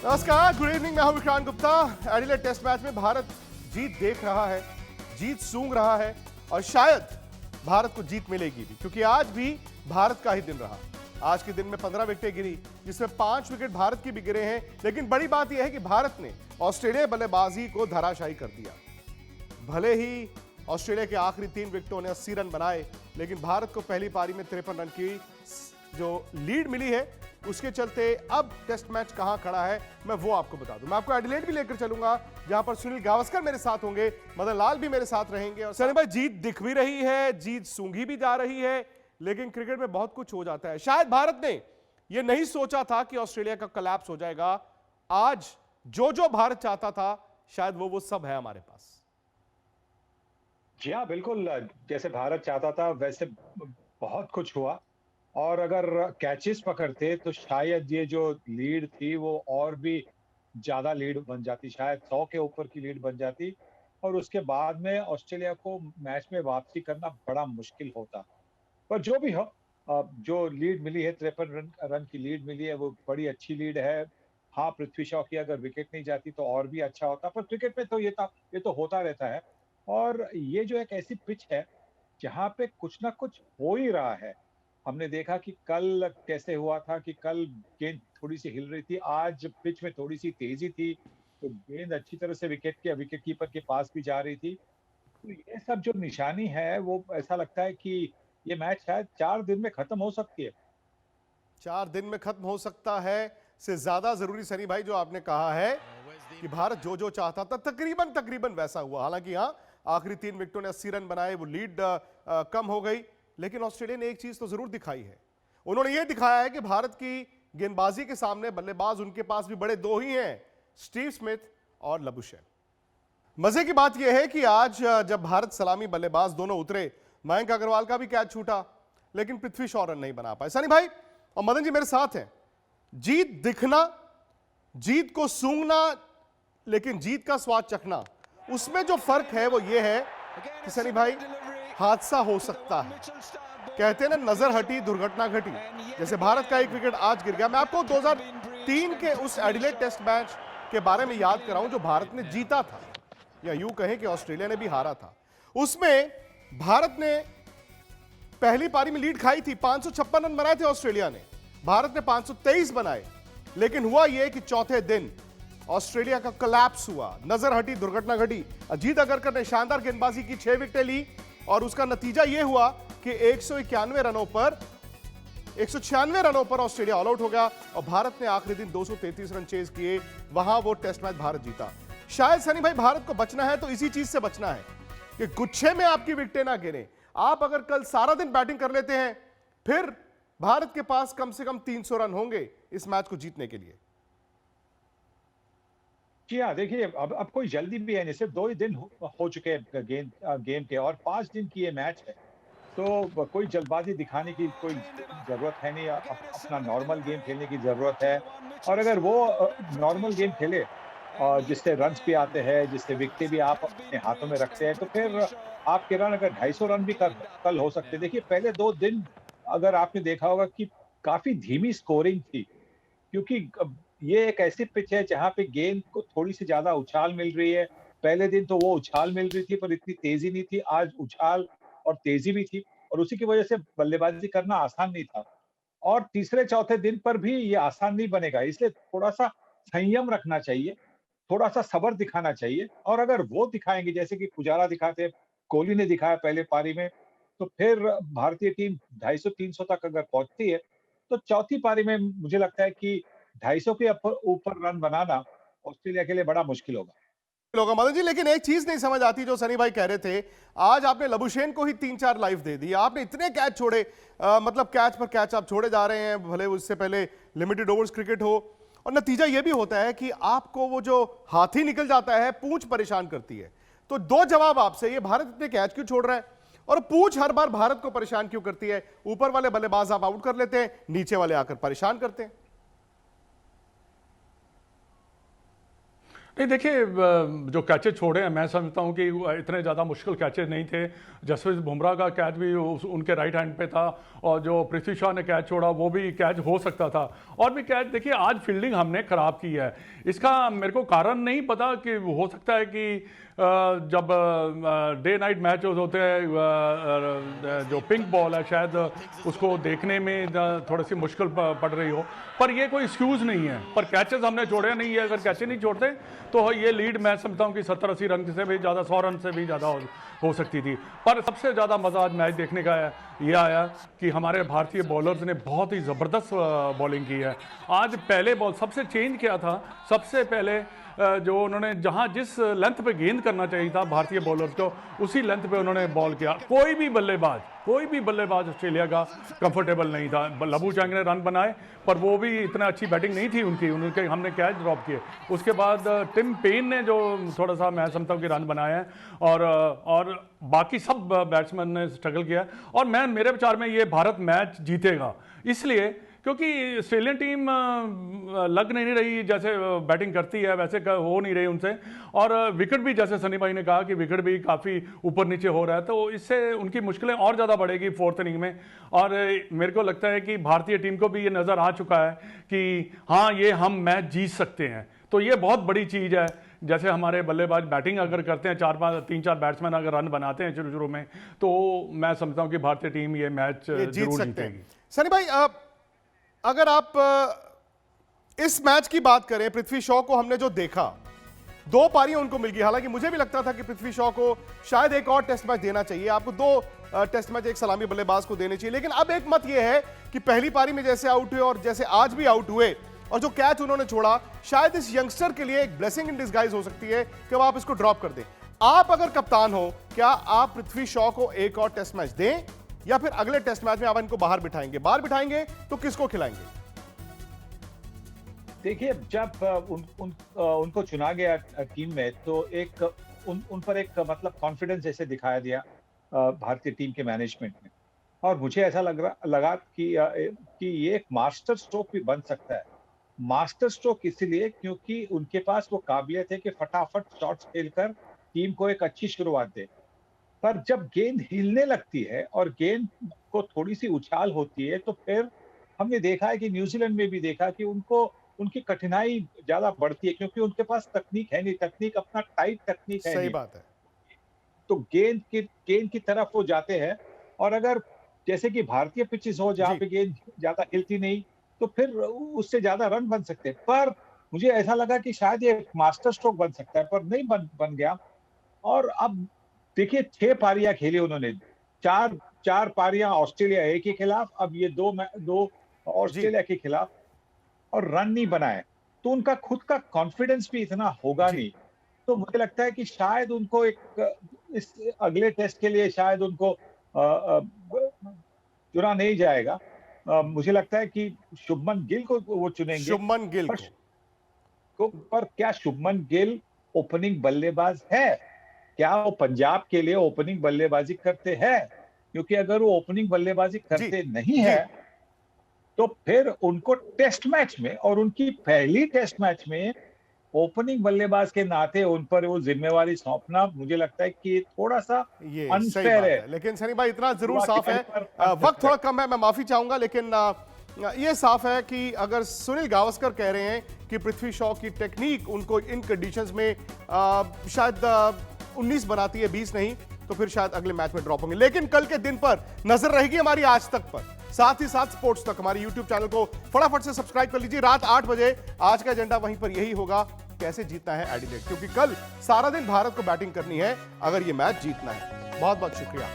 नमस्कार, good evening. मैं हूं Vikrant Gupta. Adelaide test match में भारत जीत देख रहा है, जीत सूंघ रहा है और शायद भारत को जीत मिलेगी भी, क्योंकि आज भी भारत का ही दिन रहा। आज के दिन में 15 विकेटें गिरी, जिसमें 5 विकेट भारत की भी गिरे हैं। लेकिन बड़ी बात यह है कि भारत ने ऑस्ट्रेलिया बल्लेबाजी को धराशायी कर दिया। भले ही ऑस्ट्रेलिया के आखिरी 3 विकेटों ने 80 रन बनाए, लेकिन भारत को पहली पारी में 53 रन की जो लीड मिली है, उसके चलते अब टेस्ट मैच कहां खड़ा है मैं वो आपको बता दूं। मैं आपको एडिलेड भी लेकर चलूंगा, जहां पर सुनील गावस्कर मेरे साथ होंगे, मदन लाल भी मेरे साथ रहेंगे। और सनी भाई, जीत दिख भी रही है, जीत सूंघी भी जा रही है, लेकिन क्रिकेट में बहुत कुछ हो जाता है। शायद भारत ने यह नहीं सोचा था कि ऑस्ट्रेलिया का कोलैप्स हो जाएगा। आज जो भारत चाहता था, शायद वो सब है हमारे पास। जी हाँ, बिल्कुल। जैसे भारत चाहता था वैसे बहुत कुछ हुआ, और अगर कैचेस पकड़ते तो शायद ये जो लीड थी वो और भी ज्यादा लीड बन जाती, शायद 100 के ऊपर की लीड बन जाती, और उसके बाद में ऑस्ट्रेलिया को मैच में वापसी करना बड़ा मुश्किल होता। पर जो भी हो, जो लीड मिली है, 53 रन की लीड मिली है, वो बड़ी अच्छी लीड है। हाँ, पृथ्वी शॉ की अगर विकेट नहीं जाती तो और भी अच्छा होता, पर क्रिकेट में तो ये तो होता रहता है। और ये जो एक ऐसी पिच है जहाँ पे कुछ ना कुछ हो ही रहा है। हमने देखा कि कल कैसे हुआ था कि कल गेंद थोड़ी-सी हिल रही थी, आज पिच में थोड़ी-सी तेज़ी थी, तो गेंद अच्छी तरह से विकेट कीपर के पास भी जा रही थी। तो ये सब जो निशानी है, वो ऐसा लगता है कि ये मैच शायद 4 दिन में खत्म हो सकती है। 4 दिन में खत्म हो सकता है से ज्यादा जरूरी, सनी भाई, जो आपने कहा है कि भारत जो चाहता था तकरीबन वैसा हुआ। हालांकि हाँ, आखिरी 3 विकेटों ने 80 रन बनाए, वो लीड कम हो गई। लेकिन ऑस्ट्रेलिया ने एक चीज तो जरूर दिखाई है। उन्होंने ये दिखाया है कि भारत की गेंदबाजी के सामने बल्लेबाज उनके पास भी बड़े 2 ही हैं, स्टीव स्मिथ और लबुशेन। मजे की बात यह है कि आज जब भारत सलामी बल्लेबाज दोनों उतरे, मयंक अग्रवाल का भी कैच छूटा, लेकिन पृथ्वी शॉ रन नहीं बना पाए। सनी भाई और मदन जी मेरे साथ हैं। जीत दिखना, जीत को सूंघना, लेकिन जीत का स्वाद चखना, उसमें जो फर्क है वो ये है कि सनी भाई, हादसा हो सकता है। कहते हैं ना, नजर हटी दुर्घटना घटी। जैसे भारत का एक विकेट आज गिर गया। मैं आपको 2003 के उस एडिलेड टेस्ट मैच के बारे में याद कराऊं, जो भारत ने जीता था, या यूं कहें कि ऑस्ट्रेलिया ने भी हारा था। उसमें भारत ने पहली पारी में लीड खाई थी, 556 रन बनाए थे ऑस्ट्रेलिया ने, भारत ने 523 बनाए। लेकिन हुआ यह कि चौथे दिन ऑस्ट्रेलिया का कोलैप्स हुआ, नजर हटी दुर्घटना घटी। अजीत अगरकर ने शानदार गेंदबाजी की, 6 विकेटें ली, और उसका नतीजा यह हुआ कि 191 रनों पर 196 रनों पर ऑस्ट्रेलिया ऑल आउट हो गया, और भारत ने आखिरी दिन 233 रन चेज किए। वहां वो टेस्ट मैच भारत जीता। शायद सनी भाई, भारत को बचना है तो इसी चीज से बचना है कि गुच्छे में आपकी विकेटें ना गिरे। आप अगर कल सारा दिन बैटिंग कर लेते हैं, फिर भारत के पास कम से कम 300 रन होंगे इस मैच को जीतने के लिए। जी हाँ, देखिए, अब कोई जल्दी भी है नहीं, सिर्फ 2 ही दिन हो चुके हैं गेम के, और 5 दिन की ये मैच है। तो कोई जल्दबाजी दिखाने की कोई ज़रूरत है नहीं। अपना नॉर्मल गेम खेलने की ज़रूरत है। और अगर वो नॉर्मल गेम खेले, जिससे रन्स भी आते हैं, जिससे विकेटें भी आप अपने हाथों में रखते हैं, तो फिर आपके रन अगर 250 रन भी कल हो सकते हैं। देखिए, पहले 2 दिन अगर आपने देखा होगा कि काफ़ी धीमी स्कोरिंग थी, क्योंकि ये एक ऐसी पिच है जहाँ पे गेंद को थोड़ी-सी ज़्यादा उछाल मिल रही है। पहले दिन तो वो उछाल मिल रही थी, पर इतनी तेज़ी नहीं थी। आज उछाल और तेज़ी भी थी, और उसी की वजह से बल्लेबाज़ी करना आसान नहीं था। और तीसरे-चौथे दिन पर भी ये आसान नहीं बनेगा, इसलिए थोड़ा-सा संयम रखना चाहिए, थोड़ा-सा सब्र दिखाना चाहिए। और अगर वो दिखाएँगे, जैसे कि पुजारा दिखाते हैं, कोहली ने दिखाया पहले पारी में, तो फिर भारतीय टीम 250-300 तक अगर पहुँचती है, तो चौथी पारी में मुझे लगता है कि 250 के ऊपर रन बनाना ऑस्ट्रेलिया के लिए बड़ा मुश्किल होगा। होगा मदन जी। लेकिन एक चीज नहीं समझ आती, जो सनी भाई कह रहे थे, आज आपने लबुशेन को ही 3-4 लाइफ दे दी। आपने इतने कैच छोड़े, मतलब कैच पर कैच आप छोड़े जा रहे हैं, भले उससे पहले लिमिटेड ओवर्स क्रिकेट हो, और नतीजा यह भी होता है कि आपको वो जो हाथी निकल जाता है, पूंछ परेशान करती है। तो 2 जवाब आपसे, ये भारत इतने कैच क्यों छोड़ रहा है, और पूंछ हर बार भारत को परेशान क्यों करती है? ऊपर वाले बल्लेबाज आप आउट कर लेते हैं, नीचे वाले आकर परेशान करते हैं। नहीं देखिए, जो कैचेज छोड़े हैं मैं समझता हूं कि इतने ज़्यादा मुश्किल कैचेज नहीं थे। जसप्रीत बुमराह का कैच भी उनके राइट हैंड पे था, और जो पृथ्वी शॉ ने कैच छोड़ा वो भी कैच हो सकता था। और भी कैच देखिए, आज फील्डिंग हमने ख़राब की है। इसका मेरे को कारण नहीं पता, कि हो सकता है कि जब डे नाइट मैच होते हैं, जो पिंक बॉल है शायद उसको देखने में थोड़ी सी मुश्किल पड़ रही हो, पर ये कोई एक्सक्यूज़ नहीं है। पर कैचेस हमने छोड़े नहीं है, अगर कैचे नहीं छोड़ते तो ये लीड मैं समझता हूँ कि 70-80 रन से भी ज़्यादा, 100 रन से भी ज़्यादा हो सकती थी। पर सबसे ज़्यादा मज़ा आज मैच देखने का ये आया कि हमारे भारतीय बॉलर्स ने बहुत ही ज़बरदस्त बॉलिंग की है। आज पहले बॉल सबसे चेंज किया था, सबसे पहले जो उन्होंने जहां जिस लेंथ पे गेंद करना चाहिए था भारतीय बॉलर्स को, उसी लेंथ पे उन्होंने बॉल किया। कोई भी बल्लेबाज ऑस्ट्रेलिया का कंफर्टेबल नहीं था। लबू चैंग ने रन बनाए, पर वो भी इतना अच्छी बैटिंग नहीं थी उनके हमने कैच ड्रॉप किए। उसके बाद टिम पेन ने जो थोड़ा सा मैं समझता हूँ कि रन बनाए हैं, और बाकी सब बैट्समैन ने स्ट्रगल किया। और मेरे विचार में ये भारत मैच जीतेगा, इसलिए क्योंकि ऑस्ट्रेलियन टीम लग नहीं रही, जैसे बैटिंग करती है वैसे हो नहीं रही उनसे। और विकेट भी, जैसे सनी भाई ने कहा कि विकेट भी काफ़ी ऊपर नीचे हो रहा है, तो इससे उनकी मुश्किलें और ज़्यादा बढ़ेगी फोर्थ इनिंग में। और मेरे को लगता है कि भारतीय टीम को भी ये नज़र आ चुका है कि हाँ, ये हम मैच जीत सकते हैं। तो ये बहुत बड़ी चीज़ है। जैसे हमारे बल्लेबाज बैटिंग अगर करते हैं, 3-4 बैट्समैन अगर रन बनाते हैं शुरू में, तो मैं समझता हूँ कि भारतीय टीम ये मैच जरूर जीतेगी। सनी भाई, अगर आप इस मैच की बात करें, पृथ्वी शॉ को हमने जो देखा, 2 पारियां उनको मिल गई। हालांकि मुझे भी लगता था कि पृथ्वी शॉ को शायद एक और टेस्ट मैच देना चाहिए, आपको 2 टेस्ट मैच एक सलामी बल्लेबाज को देने चाहिए। लेकिन अब एक मत यह है कि पहली पारी में जैसे आउट हुए और जैसे आज भी आउट हुए, और जो कैच उन्होंने छोड़ा, शायद इस यंगस्टर के लिए एक ब्लेसिंग इन डिस्गाइज हो सकती है कि आप इसको ड्रॉप कर दें। आप अगर कप्तान हो, क्या आप पृथ्वी शॉ को एक और टेस्ट मैच दें, या फिर अगले टेस्ट मैच में आप इनको बाहर बिठाएंगे तो किसको खिलाएंगे? देखिए, जब उनको चुना गया टीम में, तो उन पर एक मतलब कॉन्फिडेंस जैसे दिखाया दिया भारतीय टीम के मैनेजमेंट ने। और मुझे ऐसा लगा कि ये एक मास्टर स्ट्रोक भी बन सकता है। मास्टर स्ट्रोक इसलिए क्योंकि उनके पास वो काबिलियत है कि फटाफट शॉट्स खेलकर टीम को एक अच्छी शुरुआत दे। पर जब गेंद हिलने लगती है और गेंद को थोड़ी सी उछाल होती है, तो फिर हमने देखा है कि न्यूजीलैंड में भी देखा कि उनकी कठिनाई ज्यादा बढ़ती है, क्योंकि उनके पास तकनीक है नहीं, तकनीक अपना टाइट तकनीक है। सही बात है। तो गेंद की तरफ वो जाते हैं, और अगर जैसे कि भारतीय पिचेस हो जहाँ पे गेंद ज्यादा हिलती नहीं, तो फिर उससे ज्यादा रन बन सकते हैं। पर मुझे ऐसा लगा कि शायद ये मास्टर स्ट्रोक बन सकता है, पर नहीं बन गया। और अब देखिए, 6 पारियां खेली उन्होंने, 4 पारियां ऑस्ट्रेलिया ए के खिलाफ, अब ये 2 ऑस्ट्रेलिया के खिलाफ, और रन नहीं बनाए, तो उनका खुद का कॉन्फिडेंस भी इतना होगा नहीं। तो मुझे लगता है कि शायद उनको इस अगले टेस्ट के लिए शायद उनको चुना नहीं जाएगा। मुझे लगता है कि शुभमन गिल को वो चुनेंगे। शुभमन गिल को। पर क्या शुभमन गिल ओपनिंग बल्लेबाज है? क्या वो पंजाब के लिए ओपनिंग बल्लेबाजी करते हैं? क्योंकि अगर वो ओपनिंग बल्लेबाजी करते नहीं है, तो फिर उनको टेस्ट मैच में, और उनकी पहली टेस्ट मैच में ओपनिंग बल्लेबाज के नाते उन पर वो जिम्मेवारी सौंपना, मुझे लगता है कि थोड़ा सा अनफेयर है। लेकिन सनी भाई, इतना जरूर साफ है, वक्त थोड़ा कम है, मैं माफी चाहूंगा, लेकिन ये साफ है कि अगर सुनील गावस्कर कह रहे हैं कि पृथ्वी शॉ की टेक्निक उनको इन कंडीशंस में शायद 19 बनाती है, 20 नहीं, तो फिर शायद अगले मैच में ड्रॉप होंगे। लेकिन कल के दिन पर नजर रहेगी हमारी आज तक पर, साथ ही साथ स्पोर्ट्स तक। हमारे YouTube चैनल को फटाफट से सब्सक्राइब कर लीजिए। रात 8 बजे आज का एजेंडा वहीं पर यही होगा, कैसे जीतना है एडिलेड, क्योंकि कल सारा दिन भारत को बैटिंग करनी है अगर ये मैच जीतना है। बहुत बहुत शुक्रिया।